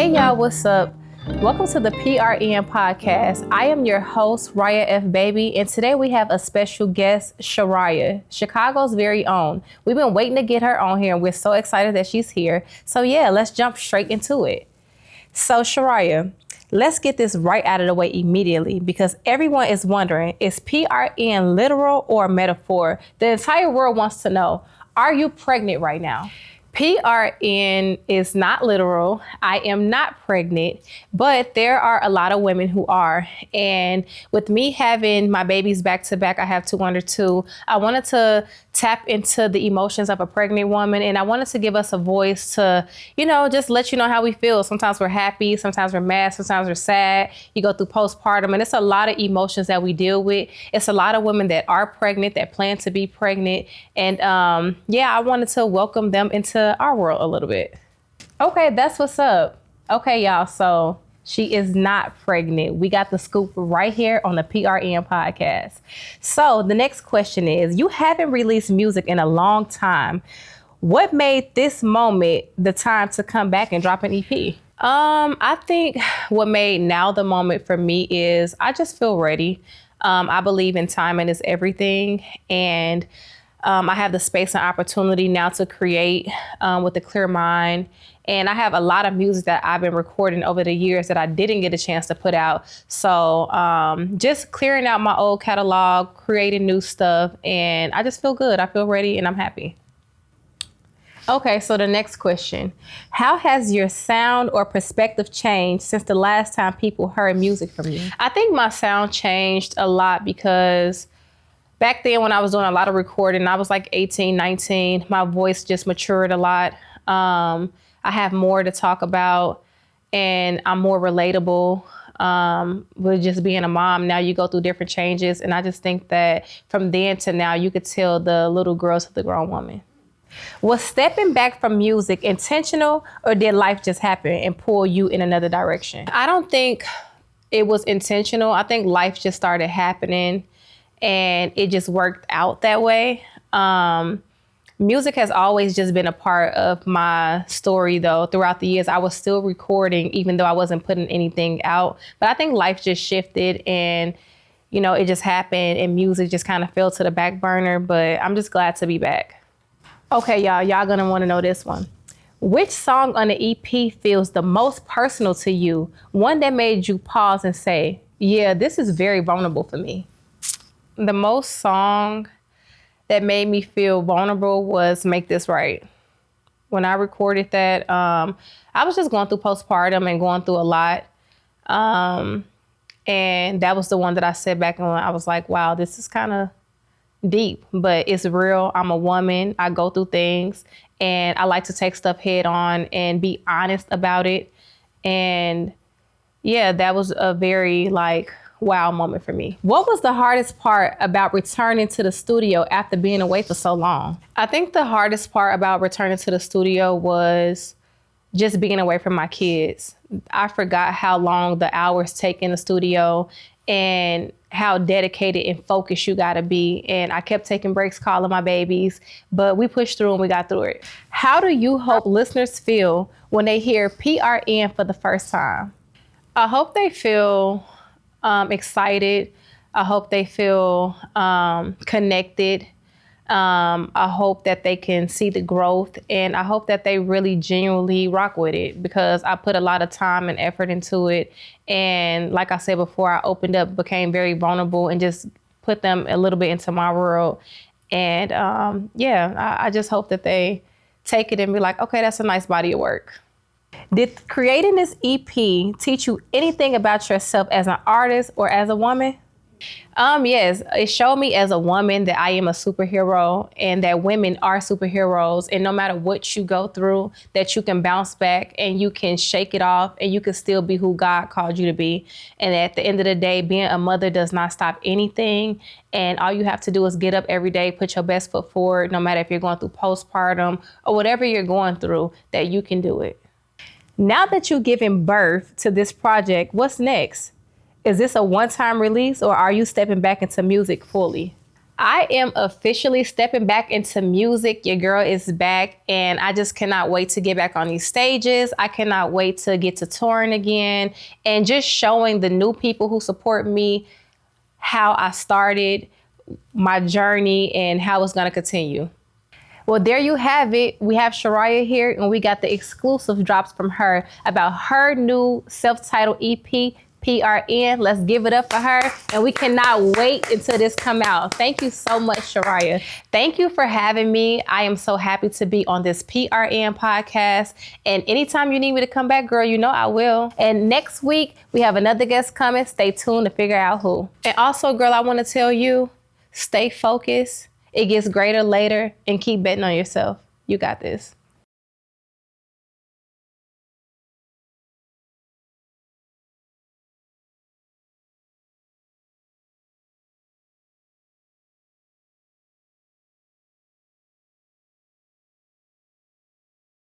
Hey y'all, what's up? Welcome to the PRN podcast. I am your host, Raya F. Baby, and today we have a special guest, Chariah, Chicago's very own. We've been waiting to get her on here, and we're so excited that she's here. So yeah, let's jump straight into it. So Chariah, let's get this right out of the way immediately because everyone is wondering, is PRN literal or metaphor? The entire world wants to know, are you pregnant right now? PRN is not literal. I am not pregnant, but there are a lot of women who are. And with me having my babies back to back, I have two under two, I wanted to tap into the emotions of a pregnant woman. And I wanted to give us a voice to, just let you know how we feel. Sometimes we're happy, sometimes we're mad, sometimes we're sad. You go through postpartum and it's a lot of emotions that we deal with. It's a lot of women that are pregnant, that plan to be pregnant. And I wanted to welcome them into our world a little bit. Okay, that's what's up. Okay, y'all, so she is not pregnant. We got the scoop right here on the PRN podcast. So the next question is, you haven't released music in a long time. What made this moment the time to come back and drop an EP? I think what made now the moment for me is I just feel ready. I believe in timing is everything. And I have the space and opportunity now to create with a clear mind. And I have a lot of music that I've been recording over the years that I didn't get a chance to put out. So just clearing out my old catalog, creating new stuff, and I just feel good. I feel ready and I'm happy. Okay, so the next question. How has your sound or perspective changed since the last time people heard music from you? I think my sound changed a lot because back then when I was doing a lot of recording, I was like 18, 19, my voice just matured a lot. I have more to talk about and I'm more relatable with just being a mom. Now you go through different changes. And I just think that from then to now, you could tell the little girl to the grown woman. Was stepping back from music intentional or did life just happen and pull you in another direction? I don't think it was intentional. I think life just started happening and it just worked out that way. Music has always just been a part of my story, though. Throughout the years, I was still recording, even though I wasn't putting anything out. But I think life just shifted and, it just happened and music just kind of fell to the back burner. But I'm just glad to be back. Okay, y'all gonna want to know this one. Which song on the EP feels the most personal to you? One that made you pause and say, yeah, this is very vulnerable for me. The most song that made me feel vulnerable was Make This Right. When I recorded that, I was just going through postpartum and going through a lot. And that was the one that I sat back and I was like, wow, this is kind of deep, but it's real. I'm a woman. I go through things and I like to take stuff head on and be honest about it. And yeah, that was a very wow moment for me. What was the hardest part about returning to the studio after being away for so long? I think the hardest part about returning to the studio was just being away from my kids. I forgot how long the hours take in the studio and how dedicated and focused you gotta be. And I kept taking breaks, calling my babies, but we pushed through and we got through it. How do you hope listeners feel when they hear PRN for the first time? I hope they feel excited. I hope they feel connected. I hope that they can see the growth and I hope that they really genuinely rock with it because I put a lot of time and effort into it. And like I said before, I opened up, became very vulnerable and just put them a little bit into my world. And I just hope that they take it and be like, okay, that's a nice body of work. Did creating this EP teach you anything about yourself as an artist or as a woman? Yes, it showed me as a woman that I am a superhero and that women are superheroes. And no matter what you go through, that you can bounce back and you can shake it off and you can still be who God called you to be. And at the end of the day, being a mother does not stop anything. And all you have to do is get up every day, put your best foot forward, no matter if you're going through postpartum or whatever you're going through, that you can do it. Now that you've given birth to this project, what's next? Is this a one-time release or are you stepping back into music fully? I am officially stepping back into music. Your girl is back, and I just cannot wait to get back on these stages. I cannot wait to get to touring again and just showing the new people who support me how I started my journey and how it's going to continue. Well, there you have it. We have Chariah here, and we got the exclusive drops from her about her new self-titled EP, PRN. Let's give it up for her. And we cannot wait until this come out. Thank you so much, Chariah. Thank you for having me. I am so happy to be on this PRN podcast. And anytime you need me to come back, girl, you know I will. And next week, we have another guest coming. Stay tuned to figure out who. And also, girl, I want to tell you, stay focused. It gets greater later, and keep betting on yourself. You got this.